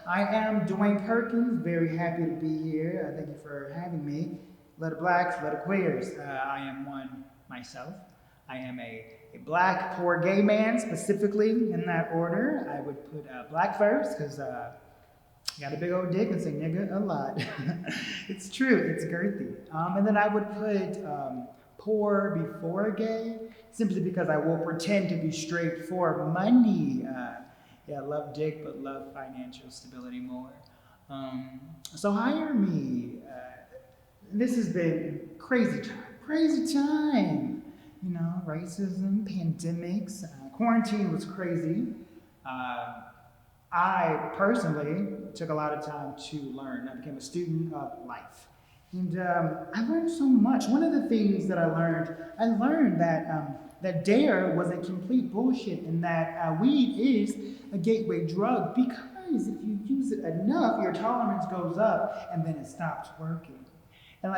I am Dwyane Perkins, very happy to be here. Thank you for having me. Let it blacks, let it queers. I am one myself. I am a black, poor gay man, specifically in that order. I would put black first, because I got a big old dick and say nigga a lot. It's true, it's girthy. And then I would put poor before gay, simply because I will pretend to be straight for money. Yeah, love dick, but love financial stability more. So hire me. This has been crazy time. You know, racism, pandemics, quarantine was crazy. I personally took a lot of time to learn. I became a student of life. And I learned so much. One of the things that I learned that DARE was a complete bullshit, and that weed is a gateway drug, because if you use it enough, your tolerance goes up and then it stops working. And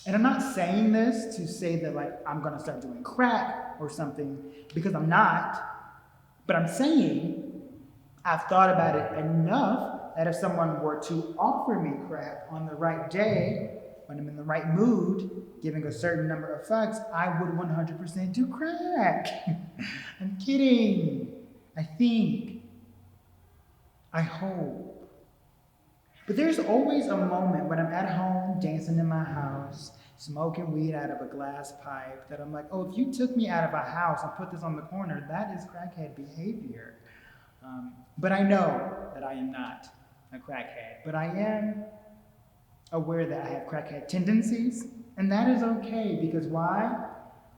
I'm not saying this to say that I'm gonna start doing crack or something, because I'm not, but I'm saying I've thought about it enough that if someone were to offer me crack on the right day, when I'm in the right mood, giving a certain number of fucks, I would 100% do crack. I'm kidding. I think. I hope. But there's always a moment when I'm at home, dancing in my house, smoking weed out of a glass pipe, that I'm like, oh, if you took me out of a house and put this on the corner, that is crackhead behavior. But I know that I am not a crackhead, but I am aware that I have crackhead tendencies, and that is okay, because why?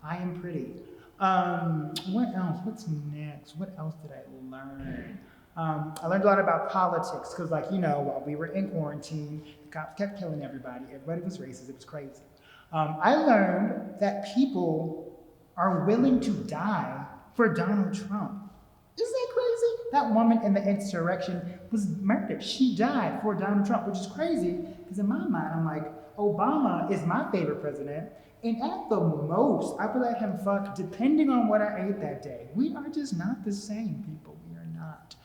I am pretty. What else? What's next? What else did I learn? I learned a lot about politics, because while we were in quarantine, the cops kept killing everybody. Everybody was racist. It was crazy. I learned that people are willing to die for Donald Trump. Isn't that crazy? That woman in the insurrection was murdered. She died for Donald Trump, which is crazy, because in my mind, I'm like, Obama is my favorite president, and at the most, I would let him fuck depending on what I ate that day. We are just not the same, people. We are not.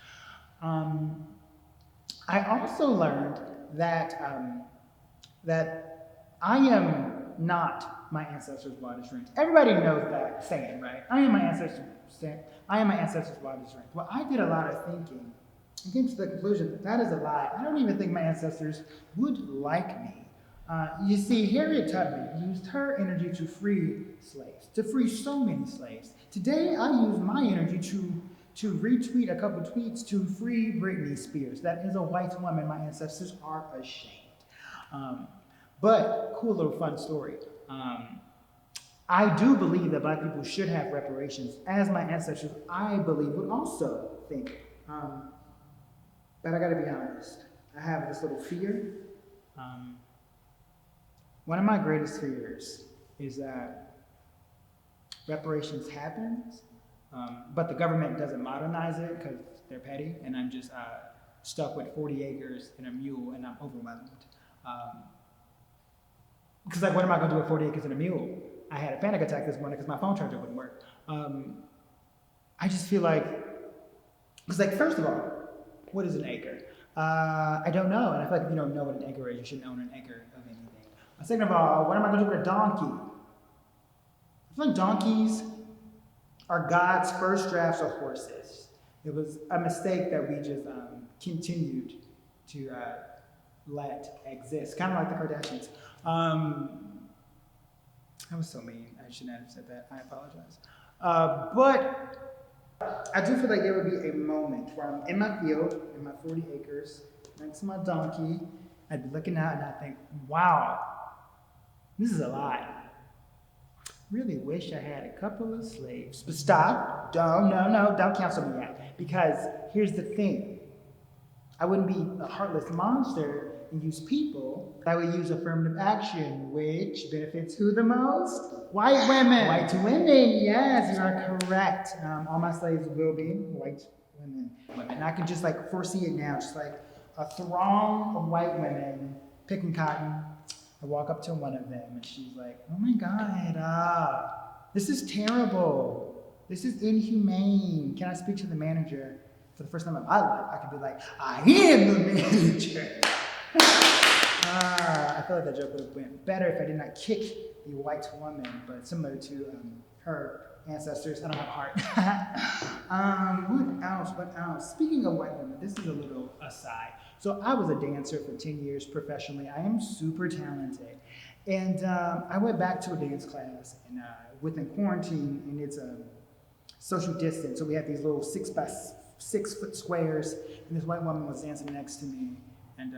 I also learned that I am not my ancestors' wildest dreams. Everybody knows that saying, right? I am my ancestors' wildest dreams. Well, I did a lot of thinking and came to the conclusion that is a lie. I don't even think my ancestors would like me. You see, Harriet Tubman used her energy to free slaves, to free so many slaves. Today, I use my energy to retweet a couple tweets to free Britney Spears. That is a white woman. My ancestors are ashamed. But cool little fun story. I do believe that Black people should have reparations, as my ancestors, I believe, would also think. But I gotta be honest, I have this little fear. One of my greatest fears is that reparations happens, but the government doesn't modernize it because they're petty, and I'm just stuck with 40 acres and a mule, and I'm overwhelmed. Because what am I gonna do with 40 acres and a mule? I had a panic attack this morning because my phone charger wouldn't work. I just feel like, because first of all, what is an acre? I don't know, and I feel like if you don't know what an acre is, you shouldn't own an acre of anything. Second of all, what am I gonna do with a donkey? I feel like donkeys are God's first drafts of horses. It was a mistake that we just continued to let exist, kind of like the Kardashians. That was so mean. I should not have said that. I apologize. But I do feel like there would be a moment where I'm in my field, in my 40 acres, next to my donkey. I'd be looking out and I think, wow, this is a lot. Really wish I had a couple of slaves. But stop. Don't cancel me yet. Because here's the thing. I wouldn't be a heartless monster and use people. I would use affirmative action, which benefits who the most? White women. White women, yes, you are correct. All my slaves will be white women. And I can just foresee it now, just a throng of white women picking cotton. I walk up to one of them and she's like, oh my God, this is terrible. This is inhumane. Can I speak to the manager? For the first time in my life, I could be like, I am the manager. I feel like that joke would have went better if I did not kick the white woman, but similar to her ancestors, I don't have a heart. What else? Speaking of white women, this is a little aside. So I was a dancer for 10 years professionally. I am super talented. And I went back to a dance class and within quarantine, and it's a social distance. So we had these little 6 by 6 foot squares, and this white woman was dancing next to me. And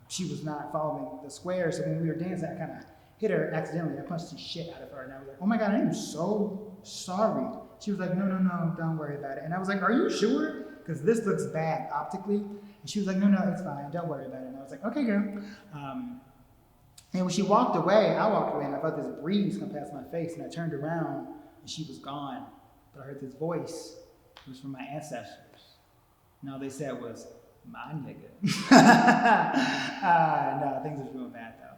she was not following the square. So when we were dancing, I kind of hit her accidentally. I punched the shit out of her. And I was like, oh my God, I am so sorry. She was like, no, don't worry about it. And I was like, are you sure? Because this looks bad optically. And she was like, no, it's fine. Don't worry about it. And I was like, okay, girl. And when she walked away, I walked away and I felt this breeze come past my face. And I turned around and she was gone. But I heard this voice. It was from my ancestors. And all they said was, my nigga. No, things are real bad though.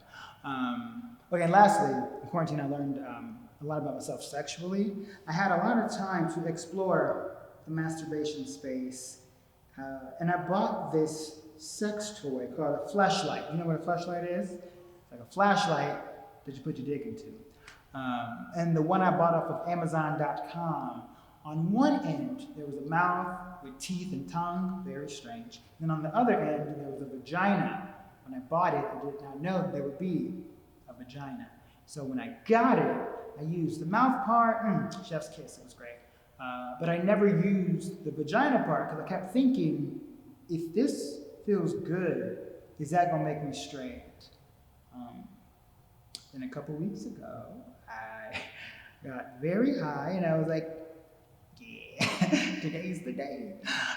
Okay, and lastly, in quarantine I learned a lot about myself sexually. I had a lot of time to explore the masturbation space. And I bought this sex toy called a fleshlight. You know what a fleshlight is? It's like a flashlight that you put your dick into. And the one I bought off of Amazon.com, on one end, there was a mouth with teeth and tongue, very strange. Then on the other end, there was a vagina. When I bought it, I did not know that there would be a vagina. So when I got it, I used the mouth part, chef's kiss, it was great. But I never used the vagina part because I kept thinking, if this feels good, is that gonna make me straight? Then a couple weeks ago, I got very high and I was like, yeah, today's the day.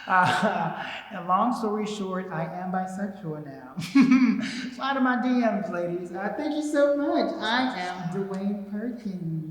And long story short, I am bisexual now. Slide in my DMs, ladies. Thank you so much. I am Dwyane Perkins.